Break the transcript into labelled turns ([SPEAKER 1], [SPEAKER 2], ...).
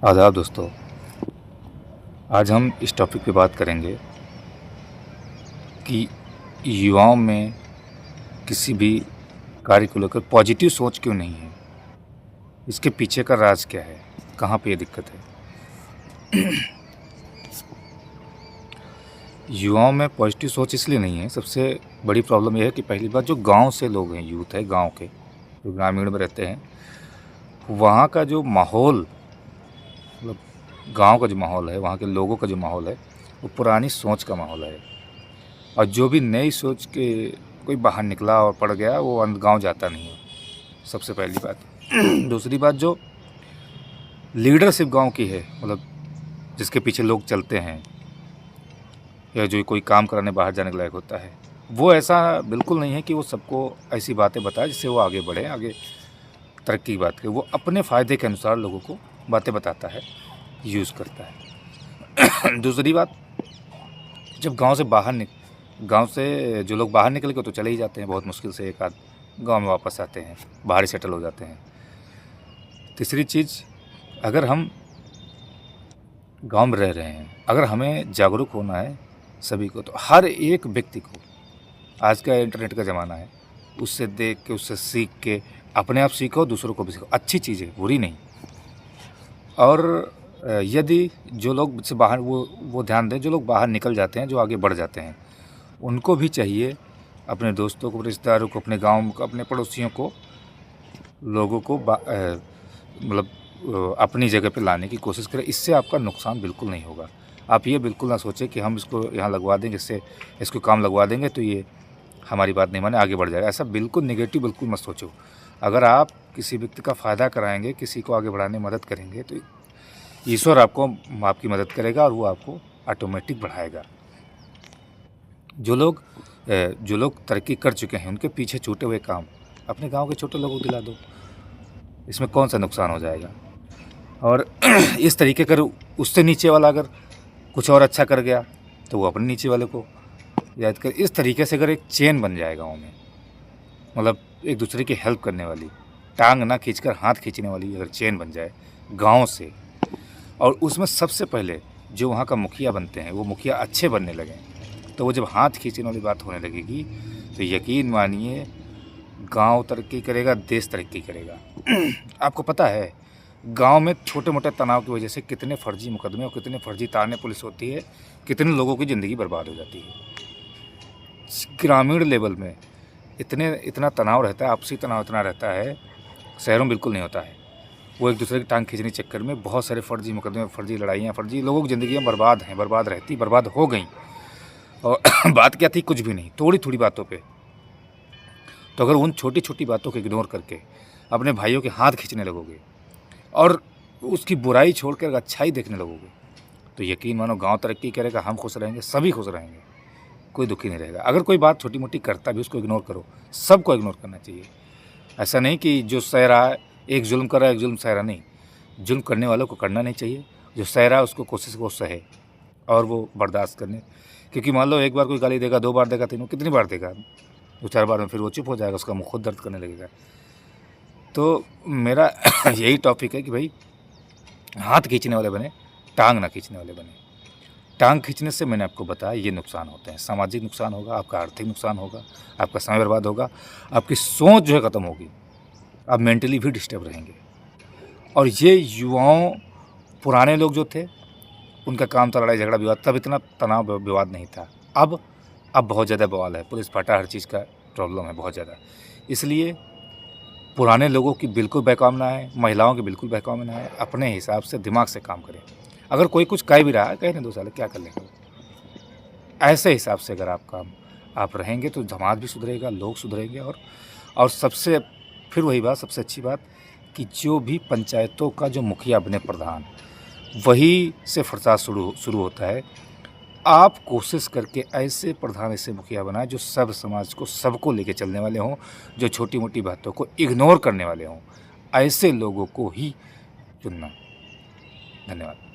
[SPEAKER 1] आदाब दोस्तों। आज हम इस टॉपिक पे बात करेंगे कि युवाओं में किसी भी कार्य को लेकर पॉजिटिव सोच क्यों नहीं है, इसके पीछे का राज क्या है, कहाँ पे ये दिक्कत है। युवाओं में पॉजिटिव सोच इसलिए नहीं है, सबसे बड़ी प्रॉब्लम यह है कि पहली बात जो गांव से लोग हैं, यूथ है गांव के, जो ग्रामीण में रहते हैं, वहाँ का जो माहौल, मतलब गांव का जो माहौल है, वहाँ के लोगों का जो माहौल है, वो पुरानी सोच का माहौल है। और जो भी नई सोच के कोई बाहर निकला और पड़ गया, वो गांव जाता नहीं है, सबसे पहली बात। दूसरी बात, जो लीडरशिप गांव की है, मतलब जिसके पीछे लोग चलते हैं या जो कोई काम कराने बाहर जाने के लायक होता है, वो ऐसा बिल्कुल नहीं है कि वो सबको ऐसी बातें बताए जिससे वो आगे बढ़े, आगे तरक्की की बात करे। वो अपने फ़ायदे के अनुसार लोगों को बातें बताता है, यूज़ करता है। दूसरी बात, जब गांव से जो लोग बाहर निकल के तो चले ही जाते हैं, बहुत मुश्किल से एक आध गांव में वापस आते हैं, बाहर ही सेटल हो जाते हैं। तीसरी चीज़, अगर हम गांव में रह रहे हैं, अगर हमें जागरूक होना है सभी को, तो हर एक व्यक्ति को, आज का इंटरनेट का ज़माना है, उससे देख के, उससे सीख के अपने आप सीखो, दूसरों को भी सीखो। अच्छी चीज़ है, बुरी नहीं। और यदि जो लोग से बाहर, वो ध्यान दें, जो लोग बाहर निकल जाते हैं, जो आगे बढ़ जाते हैं, उनको भी चाहिए अपने दोस्तों को, रिश्तेदारों को, अपने गांव को, अपने पड़ोसियों को, लोगों को मतलब अपनी जगह पे लाने की कोशिश करें। इससे आपका नुकसान बिल्कुल नहीं होगा। आप ये बिल्कुल ना सोचें कि हम इसको यहाँ लगवा देंगे, इसको काम लगवा देंगे तो ये हमारी बात नहीं माने, आगे बढ़ जाएगा। ऐसा बिल्कुल नेगेटिव बिल्कुल मत सोचो। अगर आप किसी व्यक्ति का फ़ायदा कराएंगे, किसी को आगे बढ़ाने में मदद करेंगे, तो ईश्वर आपकी मदद करेगा और वो आपको ऑटोमेटिक बढ़ाएगा। जो लोग तरक्की कर चुके हैं, उनके पीछे छूटे हुए काम अपने गांव के छोटे लोगों को दिला दो, इसमें कौन सा नुकसान हो जाएगा। और इस तरीके कर, उससे नीचे वाला अगर कुछ और अच्छा कर गया तो वो अपने नीचे वाले को याद कर। इस तरीके से अगर एक चेन बन जाए गाँव में, मतलब एक दूसरे की हेल्प करने वाली, टांग ना खींचकर हाथ खींचने वाली अगर चेन बन जाए गाँव से, और उसमें सबसे पहले जो वहाँ का मुखिया बनते हैं, वो मुखिया अच्छे बनने लगें, तो वो जब हाथ खींचने वाली बात होने लगेगी, तो यकीन मानिए गांव तरक्की करेगा, देश तरक्की करेगा। आपको पता है, गांव में छोटे मोटे तनाव की वजह से कितने फर्जी मुकदमे और कितने फर्जी ताने पुलिस होती है, कितने लोगों की ज़िंदगी बर्बाद हो जाती है। ग्रामीण लेवल में इतना तनाव रहता है, आपसी तनाव इतना रहता है, शहरों में बिल्कुल नहीं होता है। वो एक दूसरे की टांग खींचने के चक्कर में बहुत सारे फर्जी मुकदमे, फर्जी लड़ाइयाँ, फर्जी लोगों की ज़िंदगियाँ बर्बाद हैं, बर्बाद हो गई। और बात क्या थी, कुछ भी नहीं, थोड़ी थोड़ी बातों पे। तो अगर उन छोटी छोटी बातों को इग्नोर करके अपने भाइयों के हाथ खींचने लगोगे और उसकी बुराई छोड़कर अच्छाई देखने लगोगे, तो यकीन मानो गांव तरक्की करेगा, हम खुश रहेंगे, सभी खुश रहेंगे, कोई दुखी नहीं रहेगा। अगर कोई बात छोटी मोटी करता भी, उसको इग्नोर करो। सबको इग्नोर करना चाहिए। ऐसा नहीं कि जो सह रहा है, एक जुल्म कर रहा है, एक जुल्म सह रहा नहीं। जुल्म करने वालों को करना नहीं चाहिए, जो सह रहा है उसको कोशिश वो सहे और वो बर्दाश्त करने। क्योंकि मान लो एक बार कोई गाली देगा, 2 बार देगा, 3 कितनी बार देगा, 2-4 बार में फिर वो चुप हो जाएगा, उसका मुँह खुद दर्द करने लगेगा। तो मेरा यही टॉपिक है कि भाई हाथ खींचने वाले बने, टांग ना खींचने वाले बने। टांग खींचने से मैंने आपको बताया ये नुकसान होते हैं, सामाजिक नुकसान होगा, आपका आर्थिक नुकसान होगा, आपका समय बर्बाद होगा, आपकी सोच जो है ख़त्म होगी, आप मेंटली भी डिस्टर्ब रहेंगे। और ये युवाओं, पुराने लोग जो थे, उनका काम था लड़ाई झगड़ा विवाद, तब इतना तनाव विवाद नहीं था। अब बहुत ज़्यादा बवाल है, पुलिस फाटा, हर चीज़ का प्रॉब्लम है बहुत ज़्यादा। इसलिए पुराने लोगों की बिल्कुल बहकाम ना है, महिलाओं की बिल्कुल बहकाम ना है, अपने हिसाब से दिमाग से काम करें। अगर कोई कुछ कह भी रहा है, कहने दो, साले क्या कर लेंगे। ऐसे हिसाब से अगर आप रहेंगे तो समाज भी सुधरेगा, लोग सुधरेंगे। और सबसे, फिर वही बात, सबसे अच्छी बात कि जो भी पंचायतों का जो मुखिया बने प्रधान, वही से फसाद शुरू होता है। आप कोशिश करके ऐसे प्रधान, ऐसे मुखिया बनाएं जो सब समाज को, सबको लेके चलने वाले हों, जो छोटी मोटी बातों को इग्नोर करने वाले हों। ऐसे लोगों को ही चुनना। धन्यवाद।